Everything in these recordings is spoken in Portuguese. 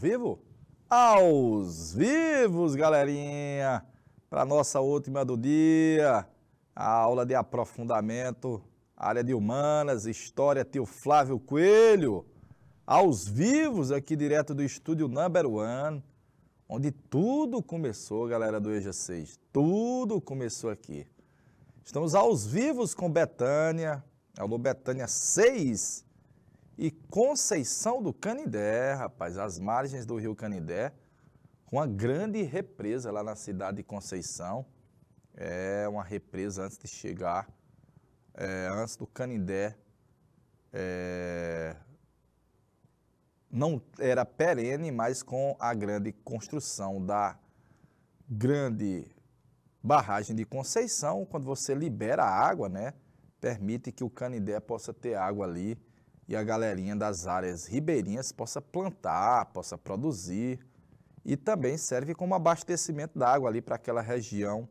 vivo? Aos vivos, galerinha! Para nossa última do dia, a aula de aprofundamento, área de humanas, história, tio Flávio Coelho. Aos vivos, aqui direto do estúdio Number One, onde tudo começou, galera do EJA 6. Tudo começou aqui. Estamos aos vivos com Betânia, alô Betânia 6 e Conceição do Canindé, rapaz, às margens do rio Canindé, com uma grande represa lá na cidade de Conceição. É uma represa antes de chegar, antes do Canindé, não era perene, mas com a grande construção da grande barragem de Conceição, quando você libera a água, né, permite que o Canindé possa ter água ali e a galerinha das áreas ribeirinhas possa plantar, possa produzir e também serve como abastecimento da água ali para aquela região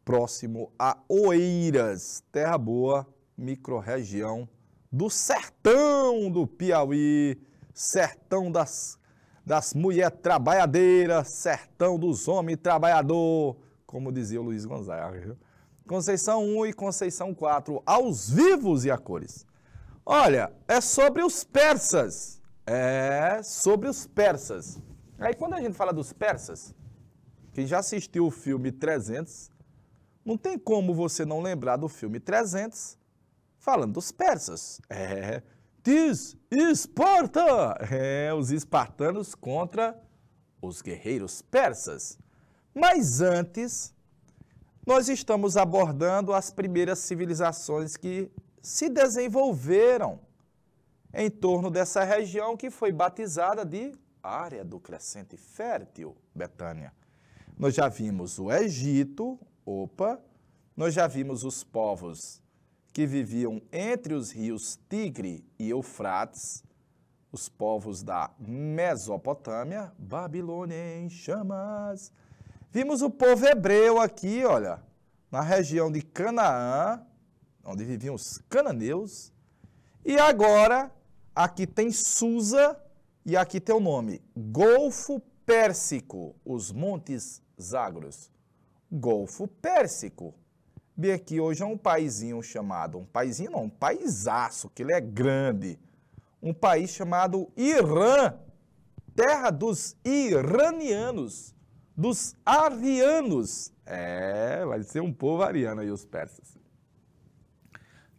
próximo a Oeiras, Terra Boa, microrregião do sertão do Piauí, sertão das mulheres trabalhadeiras, sertão dos homens trabalhador, como dizia o Luiz Gonzaga. Conceição 1 e Conceição 4, aos vivos e a cores. Olha, é sobre os persas. É sobre os persas. Aí quando a gente fala dos persas, quem já assistiu o filme 300, não tem como você não lembrar do filme 300 falando dos persas. Diz Esparta! Os espartanos contra os guerreiros persas. Mas antes, nós estamos abordando as primeiras civilizações que se desenvolveram em torno dessa região que foi batizada de Área do Crescente Fértil, Betânia. Nós já vimos o Egito, nós já vimos os povos que viviam entre os rios Tigre e Eufrates, os povos da Mesopotâmia, Babilônia em chamas. Vimos o povo hebreu aqui, olha, na região de Canaã, onde viviam os cananeus. E agora, aqui tem Susa e aqui tem o nome, Golfo Pérsico, os Montes Zagros. Golfo Pérsico. Bem aqui hoje é um paizinho chamado, um paisaço, que ele é grande. Um país chamado Irã, terra dos iranianos, dos arianos. Vai ser um povo ariano aí, os persas.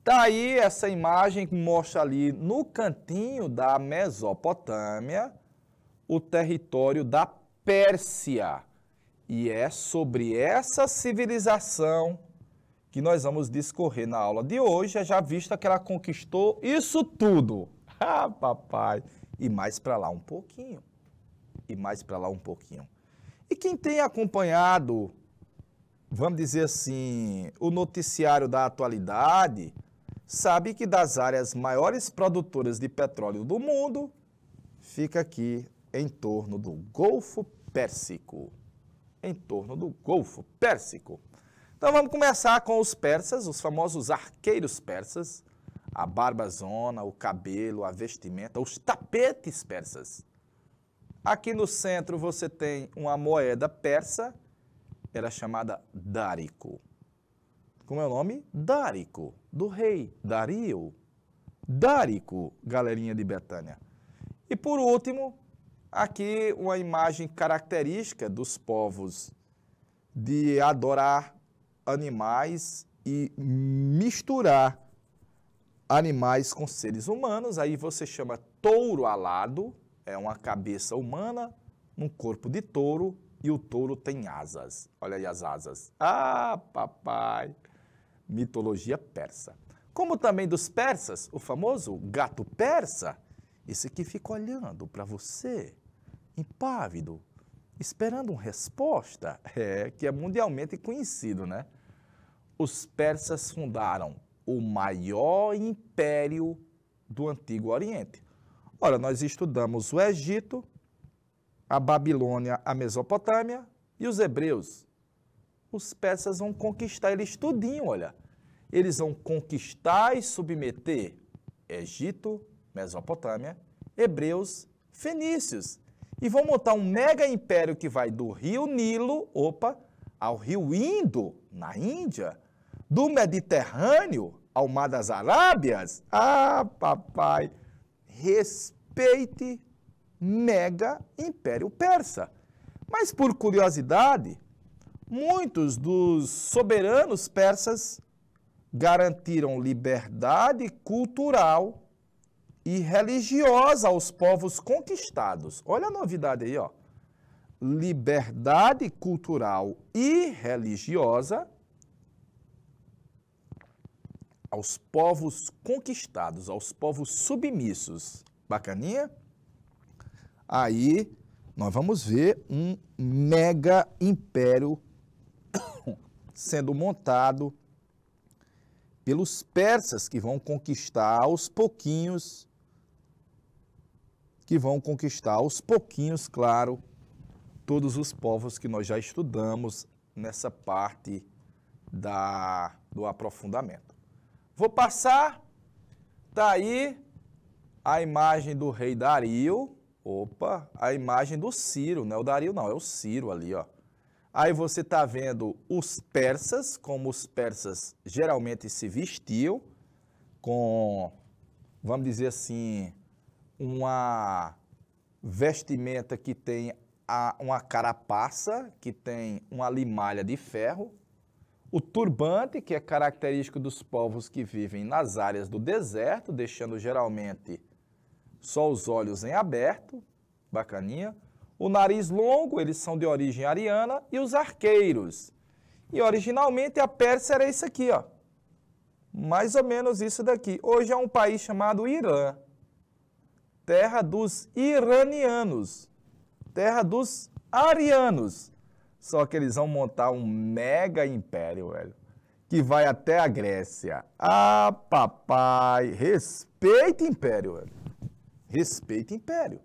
Tá aí essa imagem que mostra ali no cantinho da Mesopotâmia o território da Pérsia. E é sobre essa civilização que nós vamos discorrer na aula de hoje, já visto que ela conquistou isso tudo. Ah, papai! E mais para lá um pouquinho. E mais para lá um pouquinho. E quem tem acompanhado, vamos dizer assim, o noticiário da atualidade, sabe que das áreas maiores produtoras de petróleo do mundo, fica aqui em torno do Golfo Pérsico. Em torno do Golfo Pérsico. Então vamos começar com os persas, os famosos arqueiros persas, a barbazona, o cabelo, a vestimenta, os tapetes persas. Aqui no centro você tem uma moeda persa, era chamada dárico. Como é o nome? Dárico, do rei Dario. Dárico, galerinha de Betânia. E por último, aqui uma imagem característica dos povos de adorar animais e misturar animais com seres humanos. Aí você chama touro alado, é uma cabeça humana, um corpo de touro, e o touro tem asas. Olha aí as asas. Ah, papai! Mitologia persa. Como também dos persas, o famoso gato persa, esse que fica olhando para você, impávido, esperando uma resposta, que é mundialmente conhecido, né? Os persas fundaram o maior império do Antigo Oriente. Ora, nós estudamos o Egito, a Babilônia, a Mesopotâmia e os hebreus. Os persas vão conquistar eles tudinho, olha. Eles vão conquistar e submeter Egito, Mesopotâmia, hebreus, fenícios. e vão montar um mega império que vai do rio Nilo, ao rio Indo, na Índia, do Mediterrâneo ao Mar das Arábias. Ah, papai, respeite mega império persa. Mas por curiosidade, muitos dos soberanos persas garantiram liberdade cultural e religiosa aos povos conquistados. Olha a novidade aí, ó. Liberdade cultural e religiosa aos povos conquistados, aos povos submissos. Bacaninha? Aí nós vamos ver um mega império sendo montado pelos persas, que vão conquistar aos pouquinhos, claro, todos os povos que nós já estudamos nessa parte do aprofundamento. Vou passar, tá aí a imagem do rei Dario, a imagem do Ciro, não é o Dario não, é o Ciro ali, ó. Aí você está vendo os persas, como os persas geralmente se vestiam, com, vamos dizer assim, uma vestimenta que tem uma carapaça, que tem uma limalha de ferro, o turbante, que é característico dos povos que vivem nas áreas do deserto, deixando geralmente só os olhos em aberto, bacaninha. O nariz longo, eles são de origem ariana, e os arqueiros. E originalmente a Pérsia era isso aqui, ó. Mais ou menos isso daqui. Hoje é um país chamado Irã. Terra dos iranianos. Terra dos arianos. Só que eles vão montar um mega império, velho, que vai até a Grécia. Ah, papai, respeita império, velho. Respeita império.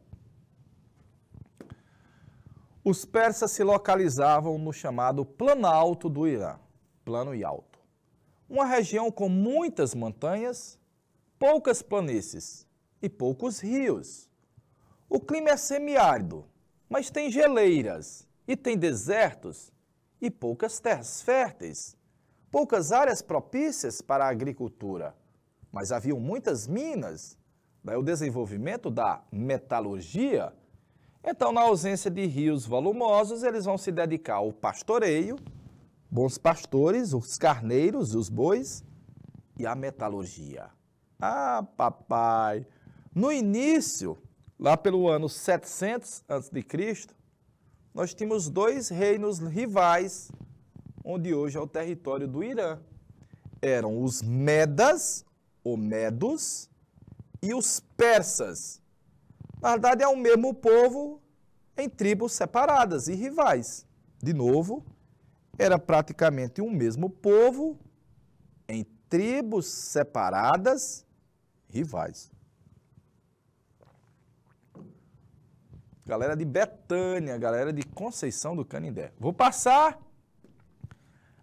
Os persas se localizavam no chamado Planalto do Irã, plano e alto. Uma região com muitas montanhas, poucas planícies e poucos rios. O clima é semiárido, mas tem geleiras e tem desertos e poucas terras férteis, poucas áreas propícias para a agricultura, mas haviam muitas minas, daí o desenvolvimento da metalurgia. Então, na ausência de rios volumosos, eles vão se dedicar ao pastoreio, bons pastores, os carneiros, os bois, e à metalurgia. Ah, papai! No início, lá pelo ano 700 a.C., nós tínhamos dois reinos rivais, onde hoje é o território do Irã. Eram os Medas, ou Medos, e os persas. Na verdade, é o mesmo povo em tribos separadas e rivais. De novo, era praticamente o mesmo povo em tribos separadas, rivais. Galera de Betânia, galera de Conceição do Canindé. Vou passar.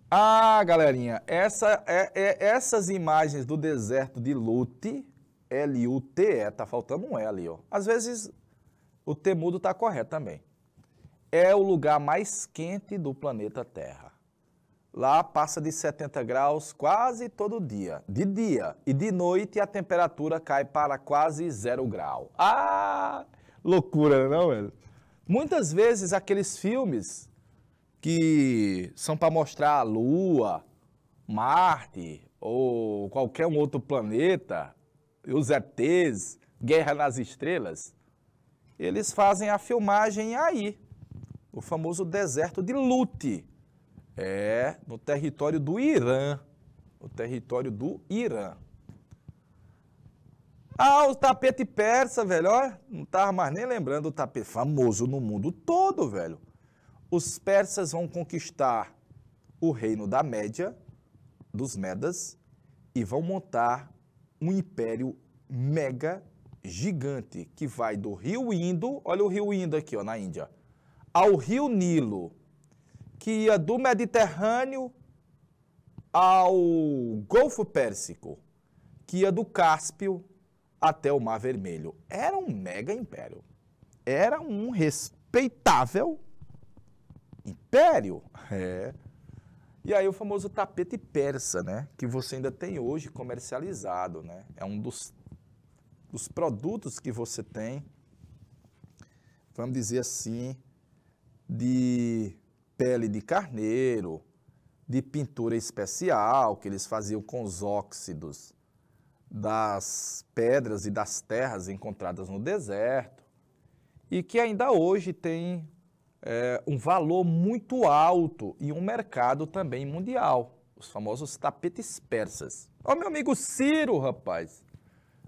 Ah, galerinha, essas imagens do deserto de Lute, L-U-T-E, tá faltando um E ali, ó. Às vezes o T mudo tá correto também. É o lugar mais quente do planeta Terra. Lá passa de 70 graus quase todo dia. De dia e de noite a temperatura cai para quase 0 grau. Ah, loucura, não, velho? Muitas vezes aqueles filmes que são para mostrar a Lua, Marte ou qualquer um outro planeta, os ETs, Guerra nas Estrelas, eles fazem a filmagem aí, o famoso deserto de Lute, no território do Irã, Ah, o tapete persa, velho, ó, não estava mais nem lembrando do tapete, famoso no mundo todo, velho. Os persas vão conquistar o reino da Média, dos Medas, e vão montar um império mega gigante, que vai do rio Indo, olha o rio Indo aqui, ó, na Índia, ao rio Nilo, que ia do Mediterrâneo ao Golfo Pérsico, que ia do Cáspio até o Mar Vermelho. Era um mega império. era um respeitável império. E aí o famoso tapete persa, né? Que você ainda tem hoje comercializado, né? É um dos produtos que você tem, vamos dizer assim, de pele de carneiro, de pintura especial, que eles faziam com os óxidos das pedras e das terras encontradas no deserto, e que ainda hoje tem um valor muito alto e um mercado também mundial, os famosos tapetes persas. Ó, meu amigo Ciro, rapaz.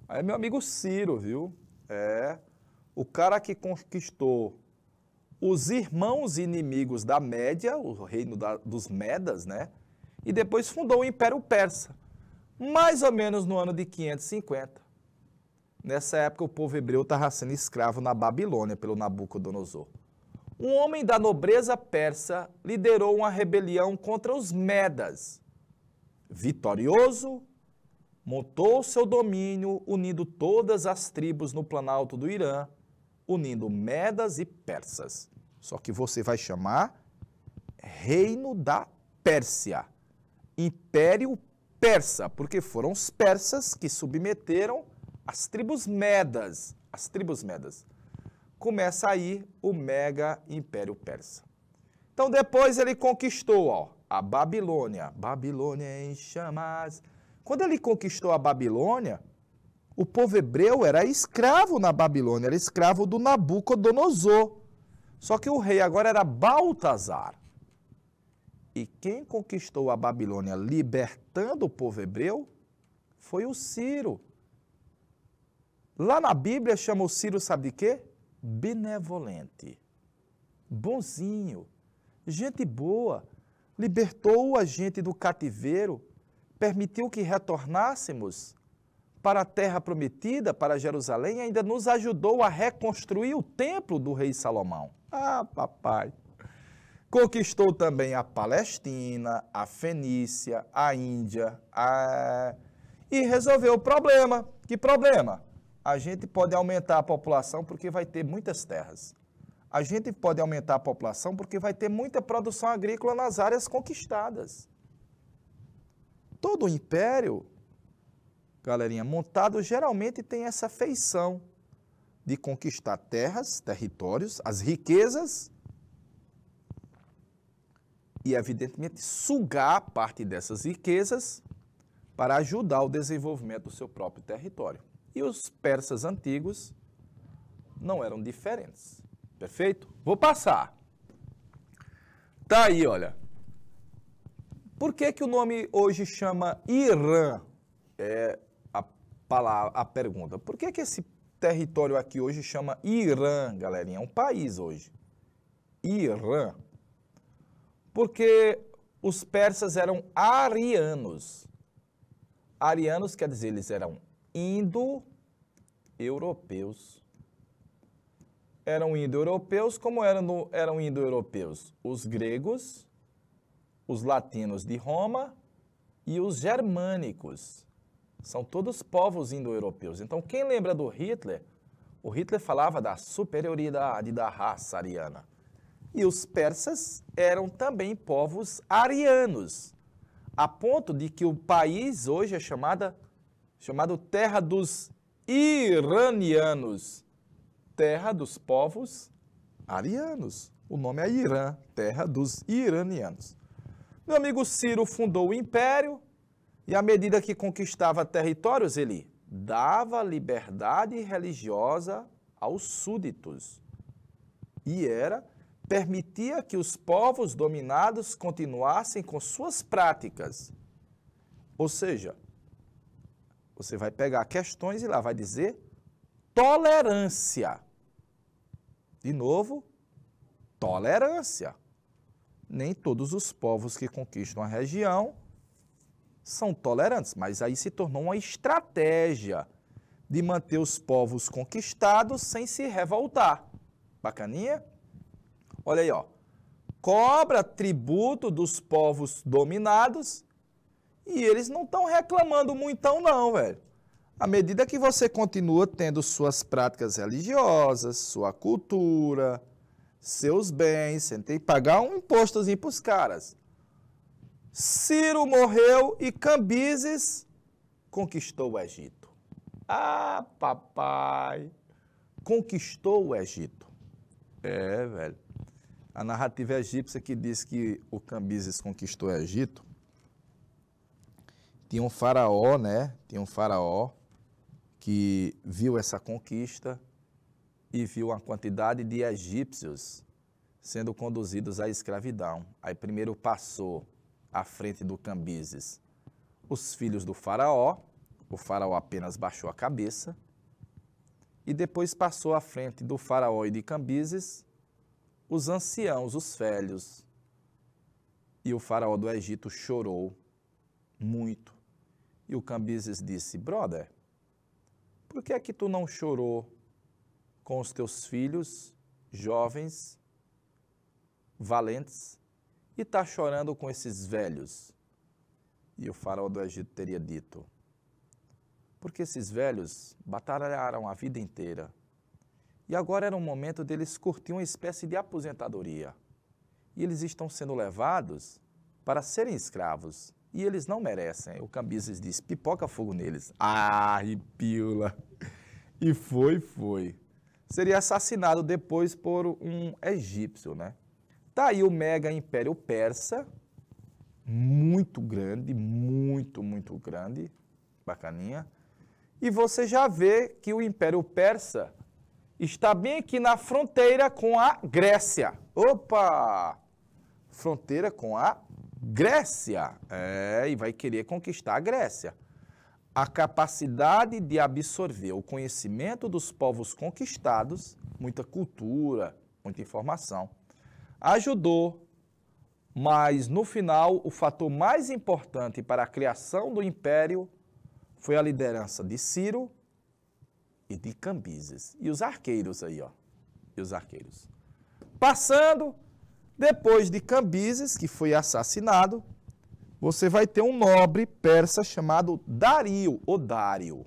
Aí meu amigo Ciro, viu? O cara que conquistou os irmãos inimigos da Média, o reino dos Medas, né? E depois fundou o Império Persa, mais ou menos no ano de 550. Nessa época o povo hebreu estava sendo escravo na Babilônia pelo Nabucodonosor. Um homem da nobreza persa liderou uma rebelião contra os Medas. Vitorioso, montou seu domínio, unindo todas as tribos no planalto do Irã, unindo Medas e Persas. Só que você vai chamar Reino da Pérsia, Império Persa, porque foram os persas que submeteram as tribos Medas. As tribos Medas. Começa aí o mega Império Persa. Então depois ele conquistou a Babilônia. Babilônia em chamas. Quando ele conquistou a Babilônia, o povo hebreu era escravo na Babilônia, era escravo do Nabucodonosor. Só que o rei agora era Baltazar. E quem conquistou a Babilônia libertando o povo hebreu foi o Ciro. Lá na Bíblia chama o Ciro, sabe de quê? Benevolente, bonzinho, gente boa, libertou a gente do cativeiro, permitiu que retornássemos para a terra prometida, para Jerusalém, e ainda nos ajudou a reconstruir o templo do rei Salomão. Ah, papai! Conquistou também a Palestina, a Fenícia, a Índia, e resolveu o problema. Que problema? A gente pode aumentar a população porque vai ter muitas terras. A gente pode aumentar a população porque vai ter muita produção agrícola nas áreas conquistadas. Todo o império, galerinha, montado geralmente tem essa feição de conquistar terras, territórios, as riquezas e, evidentemente, sugar parte dessas riquezas para ajudar o desenvolvimento do seu próprio território. E os persas antigos não eram diferentes. Perfeito? Vou passar. Tá aí, olha. Por que que o nome hoje chama Irã? É a pergunta. Por que que esse território aqui hoje chama Irã, galerinha? É um país hoje. Irã. Porque os persas eram arianos. Arianos quer dizer, eles eram indo-europeus. Eram indo-europeus, como eram indo-europeus? Os gregos, os latinos de Roma e os germânicos. São todos povos indo-europeus. Então, quem lembra do Hitler? O Hitler falava da superioridade da raça ariana. E os persas eram também povos arianos, a ponto de que o país hoje é chamado Terra dos Iranianos, Terra dos povos arianos. O nome é Irã, Terra dos Iranianos. Meu amigo Ciro fundou o império e, à medida que conquistava territórios, ele dava liberdade religiosa aos súditos e permitia que os povos dominados continuassem com suas práticas. Ou seja, você vai pegar questões e lá vai dizer tolerância. De novo, tolerância. Nem todos os povos que conquistam a região são tolerantes, mas aí se tornou uma estratégia de manter os povos conquistados sem se revoltar. Bacaninha? Olha aí, ó. Cobra tributo dos povos dominados e eles não estão reclamando muitão não, velho. À medida que você continua tendo suas práticas religiosas, sua cultura, seus bens, você tem que pagar um impostozinho para os caras. Ciro morreu e Cambises conquistou o Egito. Ah, papai! Conquistou o Egito. É, velho. A narrativa egípcia que diz que o Cambises conquistou o Egito, tinha um faraó, né? Tinha um faraó que viu essa conquista e viu a quantidade de egípcios sendo conduzidos à escravidão. Aí primeiro passou à frente do Cambises os filhos do faraó, o faraó apenas baixou a cabeça, e depois passou à frente do faraó e de Cambises os anciãos, os velhos. E o faraó do Egito chorou muito. E o Cambises disse, brother, por que é que tu não chorou com os teus filhos, jovens, valentes, e está chorando com esses velhos? E o faraó do Egito teria dito, porque esses velhos batalharam a vida inteira e agora era um momento deles curtir uma espécie de aposentadoria. E eles estão sendo levados para serem escravos e eles não merecem. O Cambises disse, pipoca fogo neles. Ah, pílula. E foi. Seria assassinado depois por um egípcio, né? Tá aí o mega império persa, muito grande, muito grande, bacaninha. E você já vê que o império persa está bem aqui na fronteira com a Grécia. Opa! Fronteira com a Grécia. E vai querer conquistar a Grécia. A capacidade de absorver o conhecimento dos povos conquistados, muita cultura, muita informação, ajudou, mas no final o fator mais importante para a criação do império foi a liderança de Ciro e de Cambises. E os arqueiros aí, ó. E os arqueiros. Passando, depois de Cambises, que foi assassinado, você vai ter um nobre persa chamado Dario, ou Dário.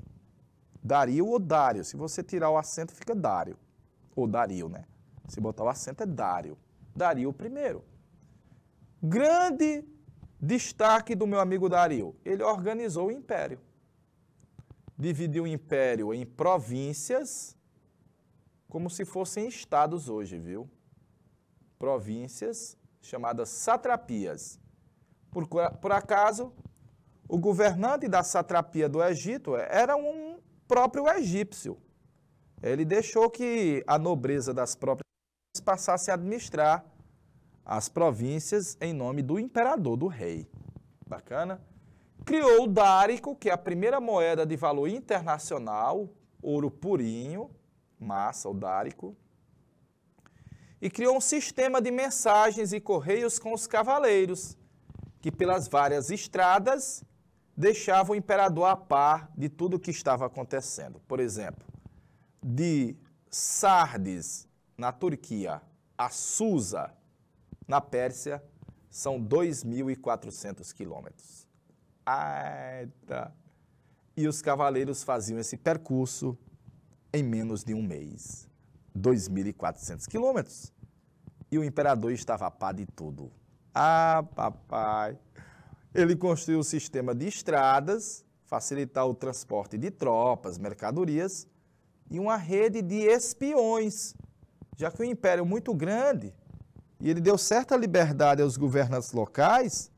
Dario ou Dário. Se você tirar o acento, fica Dário. Ou Dario, né? Se botar o acento, é Dário. Dario I. Grande destaque do meu amigo Dario. Ele organizou o império. Dividiu o império em províncias, como se fossem estados hoje, viu? Províncias chamadas satrapias. Por acaso, o governante da satrapia do Egito era um próprio egípcio. Ele deixou que a nobreza das próprias passasse a administrar as províncias em nome do imperador, do rei. Bacana? Criou o dárico, que é a primeira moeda de valor internacional, ouro purinho, massa, o dárico. E criou um sistema de mensagens e correios com os cavaleiros, que pelas várias estradas deixavam o imperador a par de tudo o que estava acontecendo. Por exemplo, de Sardes, na Turquia, a Susa, na Pérsia, são 2.400 quilômetros. Eita! E os cavaleiros faziam esse percurso em menos de um mês. 2.400 quilômetros. E o imperador estava a par de tudo. Ah, papai! Ele construiu um sistema de estradas, facilitar o transporte de tropas, mercadorias, e uma rede de espiões, já que o império é muito grande, e ele deu certa liberdade aos governantes locais,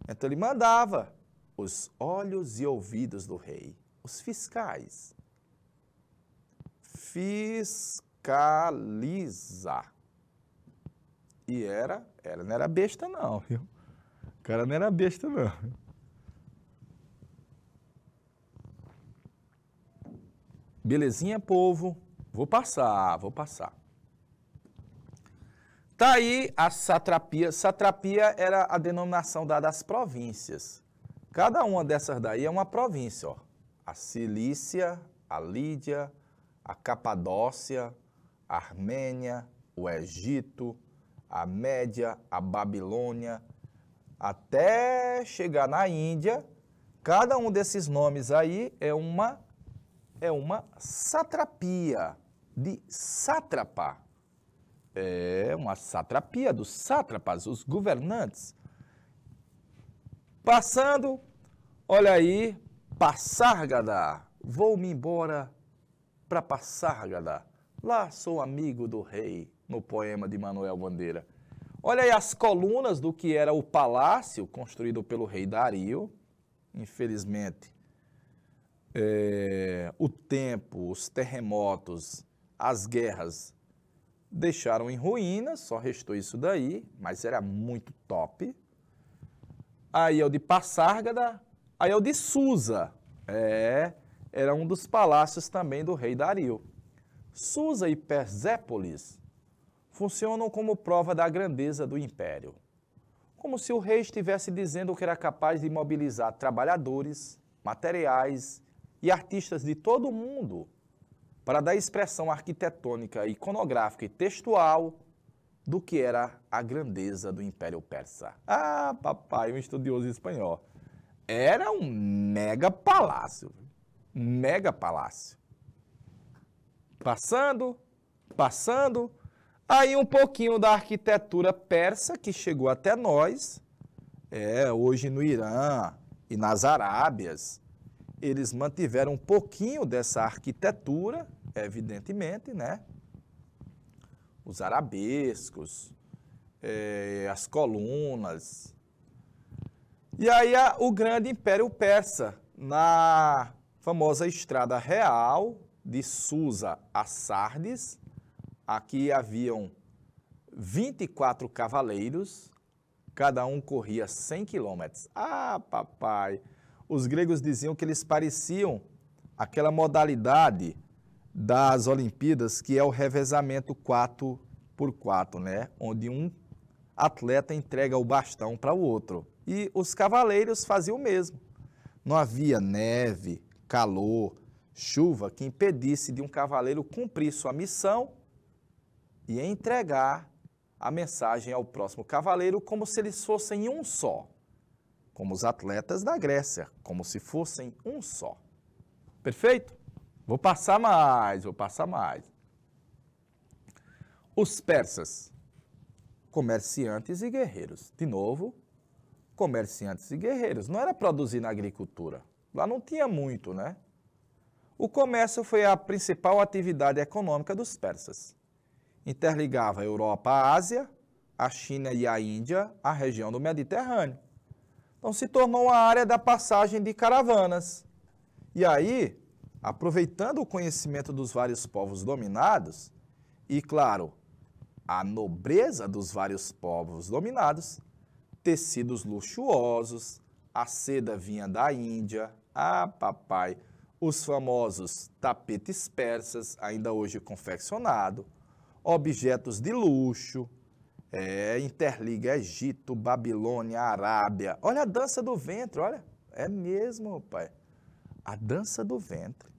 então ele mandava os olhos e ouvidos do rei, os fiscais. Fiscalizar. E não era besta não, viu? O cara não era besta não. Belezinha, povo? Vou passar. Tá aí a satrapia. Satrapia era a denominação dada às províncias. Cada uma dessas daí é uma província, ó. A Cilícia, a Lídia, a Capadócia, a Armênia, o Egito, a Média, a Babilônia, até chegar na Índia. Cada um desses nomes aí é uma é uma satrapia de sátrapa. É uma satrapia dos sátrapas, os governantes. Passando, olha aí, Passárgada. Vou-me embora para Passárgada. Lá sou amigo do rei, no poema de Manuel Bandeira. Olha aí as colunas do que era o palácio construído pelo rei Dario. Infelizmente, o tempo, os terremotos, as guerras deixaram em ruínas, só restou isso daí, mas era muito top. Aí é o de Passárgada, aí é o de Susa, era um dos palácios também do rei Dario. Susa e Persépolis funcionam como prova da grandeza do império. Como se o rei estivesse dizendo que era capaz de mobilizar trabalhadores, materiais e artistas de todo o mundo para dar expressão arquitetônica, iconográfica e textual do que era a grandeza do Império Persa. Ah, papai, um estudioso espanhol. Era um mega palácio. Mega palácio. Passando, aí um pouquinho da arquitetura persa que chegou até nós, hoje no Irã e nas Arábias, eles mantiveram um pouquinho dessa arquitetura, evidentemente, né? Os arabescos, as colunas. E aí o grande Império Persa, na famosa Estrada Real, de Susa a Sardes, aqui haviam 24 cavaleiros, cada um corria 100 quilômetros. Ah, papai! Os gregos diziam que eles pareciam aquela modalidade das Olimpíadas, que é o revezamento 4x4, né? Onde um atleta entrega o bastão para o outro. E os cavaleiros faziam o mesmo. Não havia neve, calor, chuva que impedisse de um cavaleiro cumprir sua missão e entregar a mensagem ao próximo cavaleiro como se eles fossem um só. Como os atletas da Grécia, como se fossem um só. Perfeito? Vou passar mais. Os persas, comerciantes e guerreiros. De novo, comerciantes e guerreiros. Não era produzir na agricultura. Lá não tinha muito, né? O comércio foi a principal atividade econômica dos persas. Interligava a Europa à Ásia, a China e a Índia, a região do Mediterrâneo. Então se tornou uma área da passagem de caravanas. E aí, aproveitando o conhecimento dos vários povos dominados, e claro, a nobreza dos vários povos dominados, tecidos luxuosos, a seda vinha da Índia, papai, os famosos tapetes persas, ainda hoje confeccionados, objetos de luxo, interliga Egito, Babilônia, Arábia. Olha a dança do ventre, olha, é mesmo, pai. A dança do ventre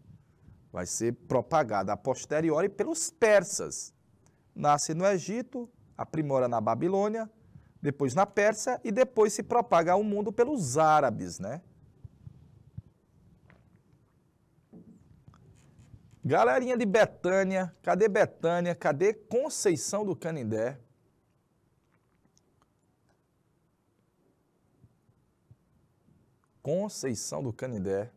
vai ser propagada a posteriori pelos persas. Nasce no Egito, aprimora na Babilônia, depois na Pérsia e depois se propaga ao mundo pelos árabes, né? Galerinha de Betânia, cadê Betânia? Cadê Conceição do Canindé? Conceição do Canindé.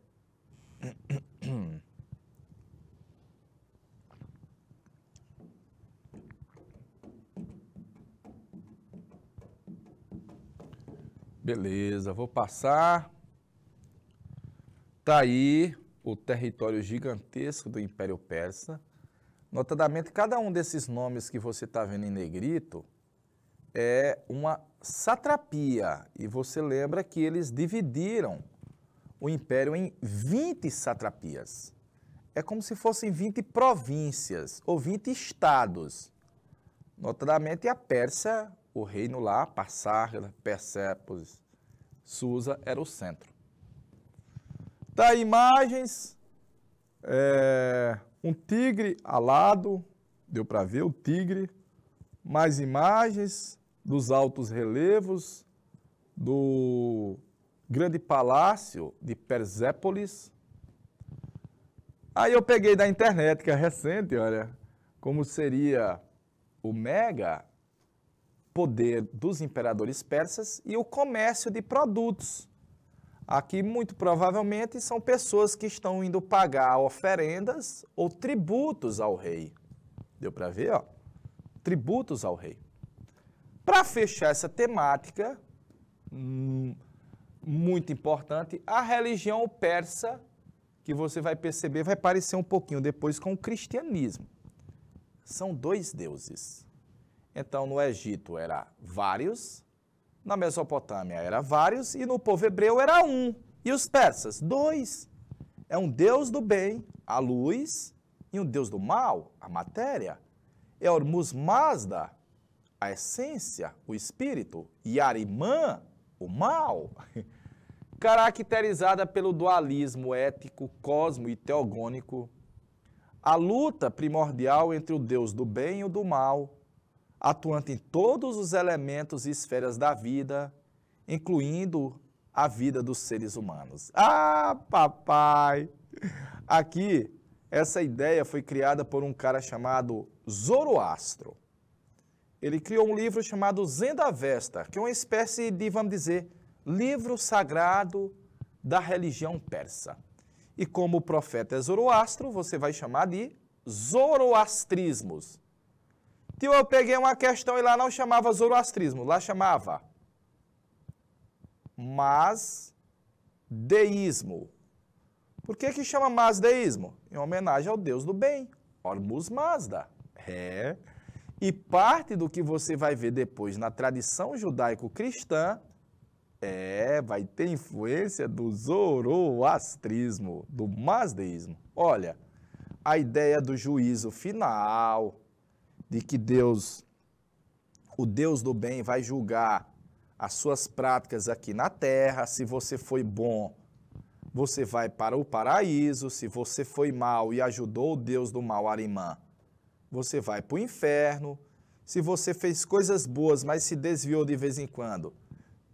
Beleza, vou passar. Tá aí o território gigantesco do Império Persa. Notadamente, cada um desses nomes que você está vendo em negrito é uma satrapia. E você lembra que eles dividiram o império em 20 satrapias. É como se fossem 20 províncias ou 20 estados. Notadamente, a Pérsia, o reino lá, Passárgada, Persépolis, Susa, era o centro. Tá aí imagens, um tigre alado, deu para ver o tigre, mais imagens dos altos relevos do grande palácio de Persépolis. Aí eu peguei da internet, que é recente, olha, como seria o mega poder dos imperadores persas e o comércio de produtos. Aqui, muito provavelmente, são pessoas que estão indo pagar oferendas ou tributos ao rei. Deu para ver, ó? Tributos ao rei. Para fechar essa temática, muito importante, a religião persa, que você vai perceber, vai parecer um pouquinho depois com o cristianismo. São dois deuses. Então, no Egito era vários, na Mesopotâmia era vários e no povo hebreu era um. E os persas? Dois. É um deus do bem, a luz, e um deus do mal, a matéria. É Hormuz Mazda, a essência, o espírito, e Arimã, o mal, caracterizada pelo dualismo ético, cosmo e teogônico, a luta primordial entre o Deus do bem e o do mal, atuante em todos os elementos e esferas da vida, incluindo a vida dos seres humanos. Ah, papai! Aqui, essa ideia foi criada por um cara chamado Zoroastro. Ele criou um livro chamado Zendavesta, que é uma espécie de, vamos dizer, livro sagrado da religião persa. E como o profeta é Zoroastro, você vai chamar de zoroastrismos. Tio, eu peguei uma questão e lá não chamava zoroastrismo, lá chamava masdeísmo. Por que que chama masdeísmo? Em homenagem ao Deus do bem, Hormuz Mazda. E parte do que você vai ver depois na tradição judaico-cristã vai ter influência do zoroastrismo, do masdeísmo. Olha, a ideia do juízo final, de que Deus, o Deus do bem, vai julgar as suas práticas aqui na terra. Se você foi bom, você vai para o paraíso. Se você foi mal e ajudou o Deus do mal, Arimã, você vai para o inferno. Se você fez coisas boas, mas se desviou de vez em quando,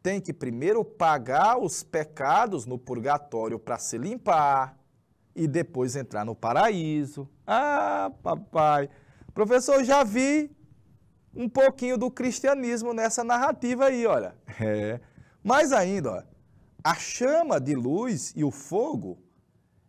tem que primeiro pagar os pecados no purgatório para se limpar e depois entrar no paraíso. Ah, papai! Professor, já vi um pouquinho do cristianismo nessa narrativa aí, olha. Mais ainda, ó, a chama de luz e o fogo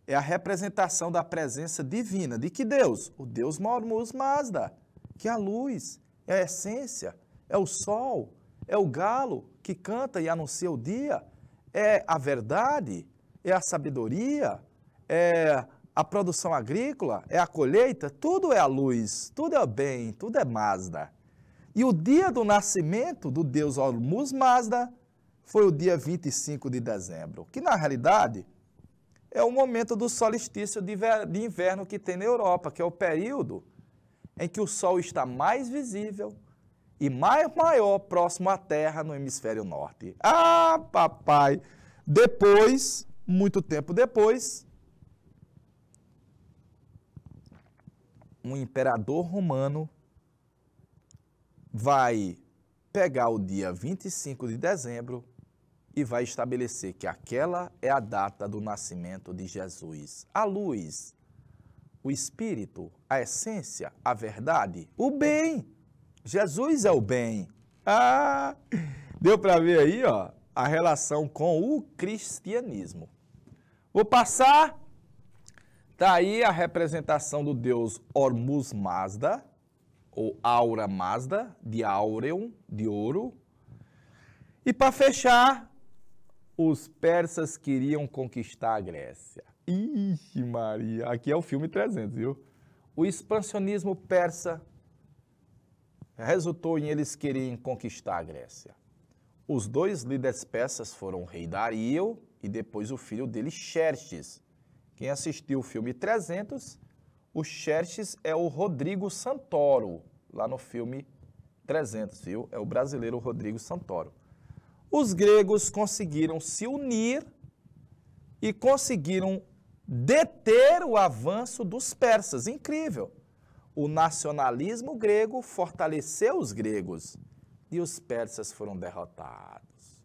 é a representação da presença divina. De que Deus? O Deus Hormuz Mazda, que é a luz, é a essência, é o sol, é o galo que canta e anuncia o dia, é a verdade, é a sabedoria, é a produção agrícola, é a colheita, tudo é a luz, tudo é o bem, tudo é Mazda. E o dia do nascimento do Deus Hormuz Mazda foi o dia 25 de dezembro, que na realidade é o momento do solstício de inverno que tem na Europa, que é o período em que o Sol está mais visível e maior próximo à Terra no hemisfério norte. Ah, papai! Depois, muito tempo depois, um imperador romano vai pegar o dia 25 de dezembro e vai estabelecer que aquela é a data do nascimento de Jesus. A luz, o Espírito, a essência, a verdade, o bem. Jesus é o bem. Ah, deu para ver aí, ó, a relação com o cristianismo. Vou passar. Está aí a representação do deus Hormuz Mazda, ou Aura Mazda, de áureo, de ouro. E para fechar, os persas queriam conquistar a Grécia. Ixi, Maria, aqui é o filme 300, viu? O expansionismo persa resultou em eles quererem conquistar a Grécia. Os dois líderes persas foram o rei Dario e depois o filho dele, Xerxes. Quem assistiu o filme 300, o Xerxes é o Rodrigo Santoro, lá no filme 300, viu? É o brasileiro Rodrigo Santoro. Os gregos conseguiram se unir e conseguiram deter o avanço dos persas. Incrível! O nacionalismo grego fortaleceu os gregos e os persas foram derrotados.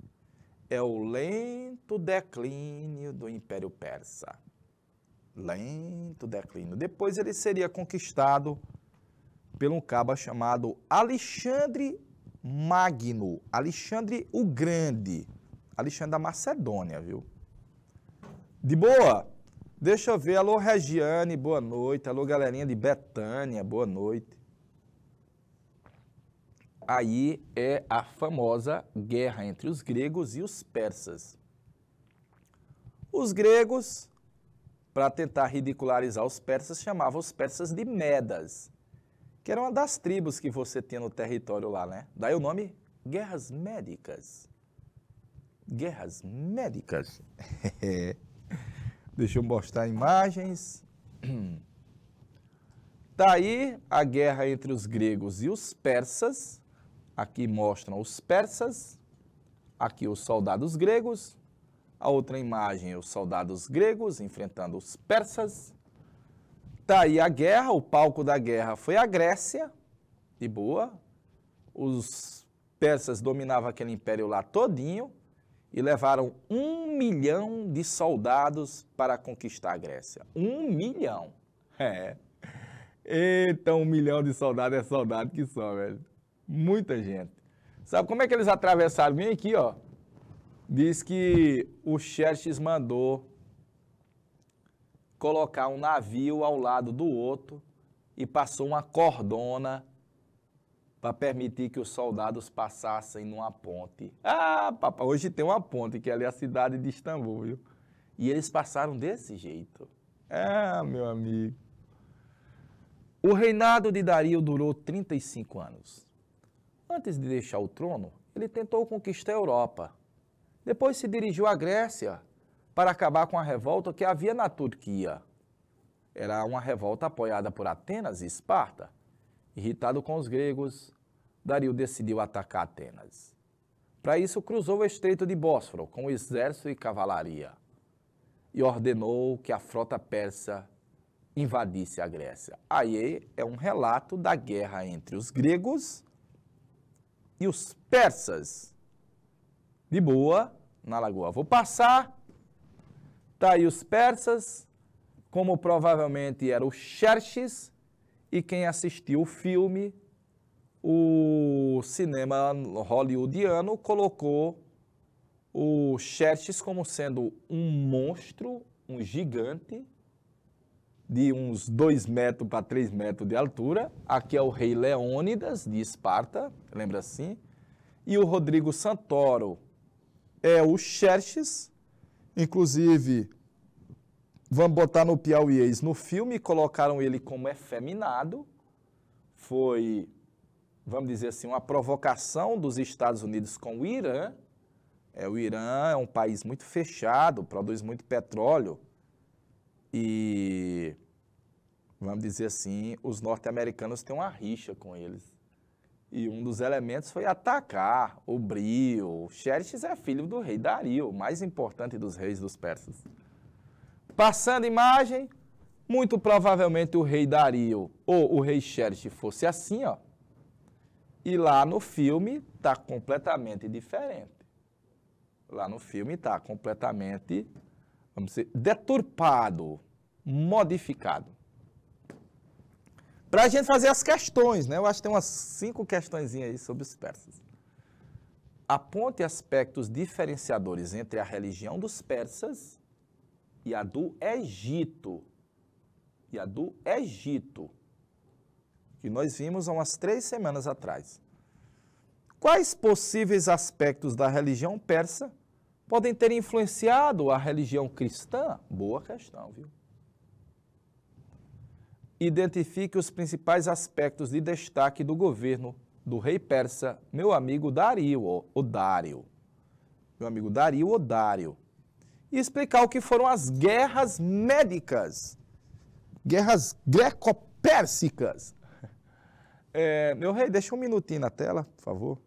É o lento declínio do Império Persa. Lento declínio. Depois ele seria conquistado por um caba chamado Alexandre Magno, Alexandre o Grande, Alexandre da Macedônia, viu? De boa? Deixa eu ver. Alô, Regiane, boa noite. Alô, galerinha de Betânia, boa noite. Aí é a famosa guerra entre os gregos e os persas. Os gregos, para tentar ridicularizar os persas, chamavam os persas de Medas, que era uma das tribos que você tinha no território lá, né? Daí o nome Guerras Médicas. Guerras Médicas. Deixa eu mostrar imagens. Daí a guerra entre os gregos e os persas. Aqui mostram os persas, aqui os soldados gregos. A outra imagem, os soldados gregos enfrentando os persas. Daí a guerra, o palco da guerra foi a Grécia, de boa. Os persas dominavam aquele império lá todinho e levaram 1 milhão de soldados para conquistar a Grécia. 1 milhão. Eita, 1 milhão de soldados é soldado que só, velho. Muita gente. Sabe como é que eles atravessaram? Vem aqui, ó. Diz que o Xerxes mandou colocar um navio ao lado do outro e passou uma cordona para permitir que os soldados passassem numa ponte. Ah, papai, hoje tem uma ponte, que é ali a cidade de Istambul, viu? E eles passaram desse jeito. Ah, meu amigo. O reinado de Dario durou 35 anos. Antes de deixar o trono, ele tentou conquistar a Europa. Depois se dirigiu à Grécia para acabar com a revolta que havia na Turquia. Era uma revolta apoiada por Atenas e Esparta. Irritado com os gregos, Dario decidiu atacar Atenas. Para isso, cruzou o Estreito de Bósforo com exército e cavalaria e ordenou que a frota persa invadisse a Grécia. Aí é um relato da guerra entre os gregos e os persas. De boa, na lagoa. Vou passar. Tá aí os persas, como provavelmente era o Xerxes, e quem assistiu o filme, o cinema hollywoodiano colocou o Xerxes como sendo um monstro, um gigante, de uns 2 metros para 3 metros de altura. Aqui é o rei Leônidas, de Esparta, lembra assim? E o Rodrigo Santoro é o Xerxes. Inclusive, vamos botar no Piauiês, no filme colocaram ele como efeminado. Foi, vamos dizer assim, uma provocação dos Estados Unidos com o Irã. O Irã é um país muito fechado, produz muito petróleo. E, vamos dizer assim, os norte-americanos têm uma rixa com eles. E um dos elementos foi atacar o brio. O Xerxes é filho do rei Dario, o mais importante dos reis dos persas. Passando imagem, muito provavelmente o rei Dario ou o rei Xerxes fosse assim, ó. E lá no filme está completamente diferente. Lá no filme está completamente, vamos dizer, deturpado, modificado. Para a gente fazer as questões, né? Eu acho que tem umas 5 questõezinhas aí sobre os persas. Aponte aspectos diferenciadores entre a religião dos persas e a do Egito. E a do Egito, que nós vimos há umas 3 semanas atrás. Quais possíveis aspectos da religião persa podem ter influenciado a religião cristã? Boa questão, viu? Identifique os principais aspectos de destaque do governo do rei persa, meu amigo Dario, o Dário. Meu amigo Dario, o Dário. E explicar o que foram as guerras médicas, guerras greco-pérsicas. Meu rei, deixa um minutinho na tela, por favor.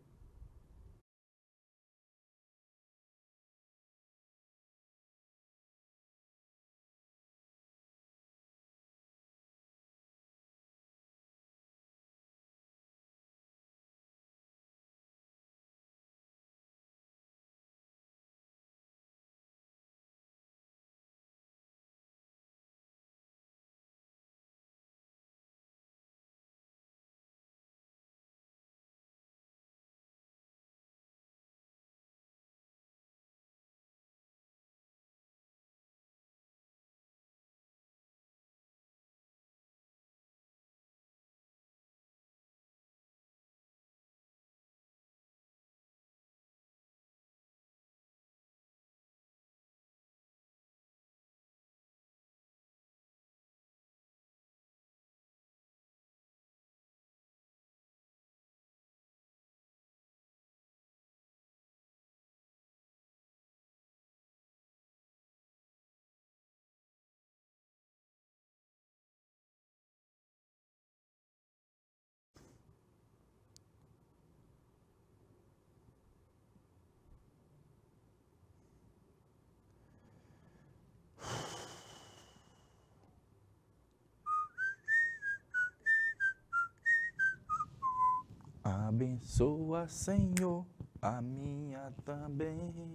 Abençoa, Senhor, a minha também.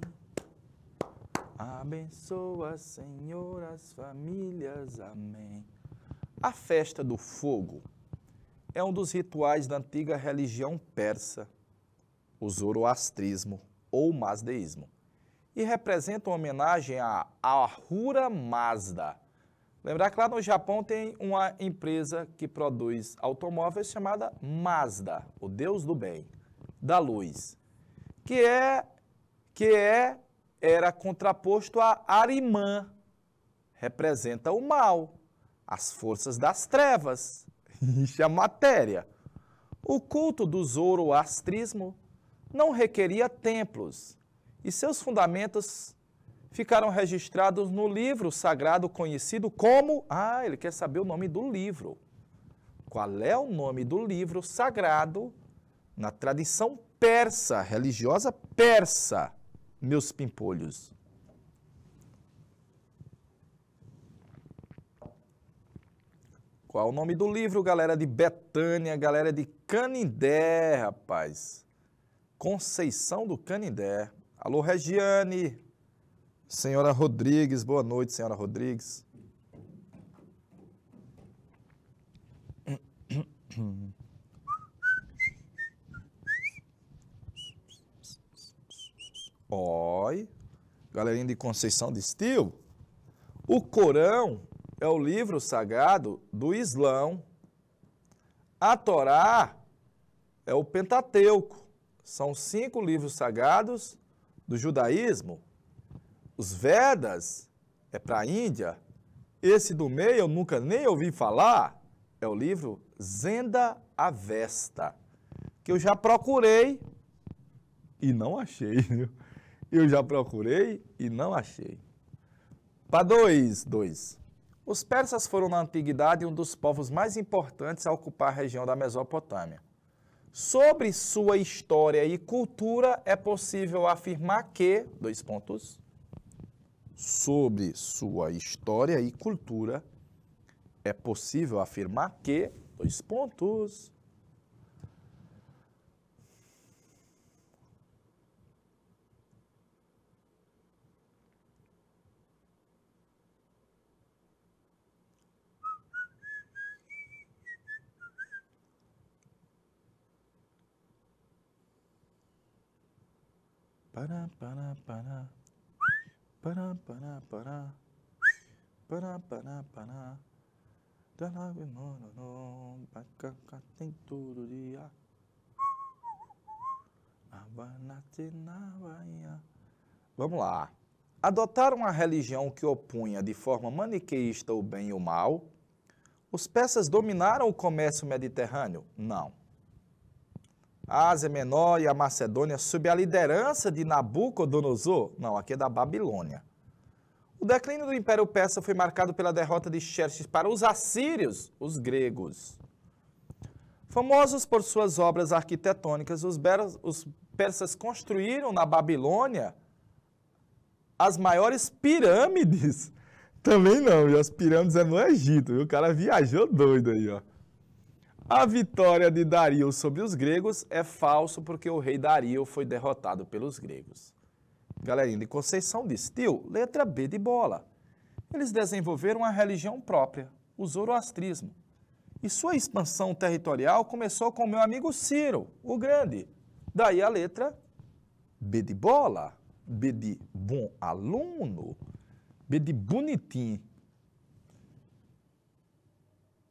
Abençoa, Senhor, as famílias. Amém. A festa do fogo é um dos rituais da antiga religião persa, o zoroastrismo ou mazdeísmo, e representa uma homenagem a Ahura Mazda. Lembrar que lá no Japão tem uma empresa que produz automóveis chamada Mazda, o deus do bem, da luz, era contraposto a Arimã, representa o mal, as forças das trevas, isso é a matéria. O culto do zoroastrismo não requeria templos e seus fundamentos ficaram registrados no livro sagrado conhecido como... Ah, ele quer saber o nome do livro. Qual é o nome do livro sagrado na tradição persa, religiosa persa, meus pimpolhos? Qual é o nome do livro, galera de Betânia, galera de Canindé, rapaz? Conceição do Canindé. Alô, Regiane. Senhora Rodrigues, boa noite, senhora Rodrigues. Oi, galerinha de Conceição de Estil. O Corão é o livro sagrado do Islão. A Torá é o Pentateuco. São 5 livros sagrados do judaísmo. Os Vedas é para a Índia. Esse do meio eu nunca nem ouvi falar. É o livro Zenda Avesta, que eu já procurei e não achei. Viu? Eu já procurei e não achei. Para 2. Os persas foram na antiguidade um dos povos mais importantes a ocupar a região da Mesopotâmia. Sobre sua história e cultura, é possível afirmar que... Sobre sua história e cultura, é possível afirmar que... Tem todo dia. Vamos lá. Adotar uma religião que opunha de forma maniqueísta o bem e o mal. Os persas dominaram o comércio mediterrâneo? Não. A Ásia Menor e a Macedônia sob a liderança de Nabucodonosor? Não, aqui é da Babilônia. O declínio do Império Persa foi marcado pela derrota de Xerxes para os assírios, os gregos. Famosos por suas obras arquitetônicas, os persas construíram na Babilônia as maiores pirâmides. Também não, e as pirâmides é no Egito, e o cara viajou doido aí, ó. A vitória de Dario sobre os gregos é falso porque o rei Dario foi derrotado pelos gregos. Galerinha de Conceição de Estil, letra B de bola. Eles desenvolveram uma religião própria, o zoroastrismo. E sua expansão territorial começou com meu amigo Ciro, o Grande. Daí a letra B de bola, B de bom aluno, B de bonitinho.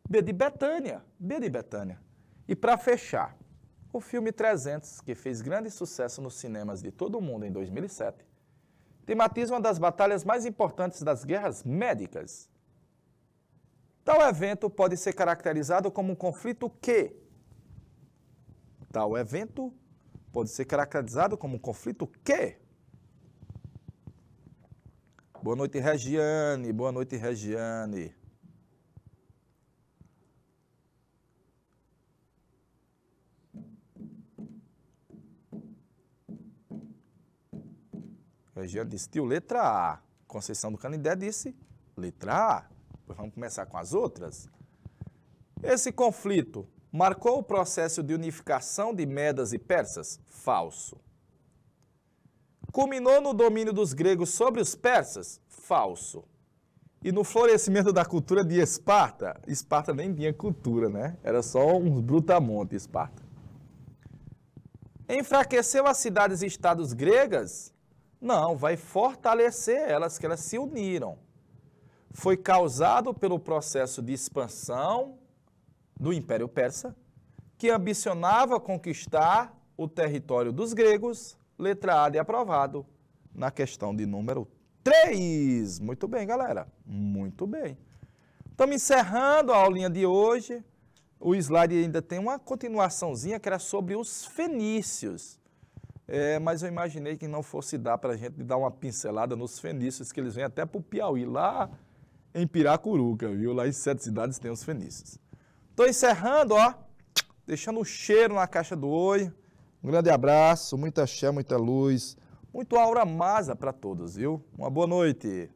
B de Betânia, B de Betânia. E para fechar, o filme 300, que fez grande sucesso nos cinemas de todo o mundo em 2007, tematiza uma das batalhas mais importantes das guerras médicas. Tal evento pode ser caracterizado como um conflito que? Tal evento pode ser caracterizado como um conflito que? Boa noite, Regiane. Boa noite, Regiane. Regiane de Estil, letra A. Conceição do Canindé disse letra A. Depois vamos começar com as outras. Esse conflito marcou o processo de unificação de medas e persas? Falso. Culminou no domínio dos gregos sobre os persas? Falso. E no florescimento da cultura de Esparta? Esparta nem tinha cultura, né? Era só uns brutamontes, Esparta. Enfraqueceu as cidades e estados gregas? Não, vai fortalecer elas, que elas se uniram. Foi causado pelo processo de expansão do Império Persa, que ambicionava conquistar o território dos gregos, letra A de aprovado, na questão de número 3. Muito bem, galera. Muito bem. Estamos encerrando a aulinha de hoje. O slide ainda tem uma continuaçãozinha que era sobre os fenícios. Mas eu imaginei que não fosse dar para a gente dar uma pincelada nos fenícios, que eles vêm até para o Piauí, lá em Piracuruca, viu? Lá em 7 cidades tem os fenícios. Estou encerrando, ó, deixando um cheiro na caixa do oi. Um grande abraço, muita axé, muita luz, muito aura masa para todos, viu? Uma boa noite.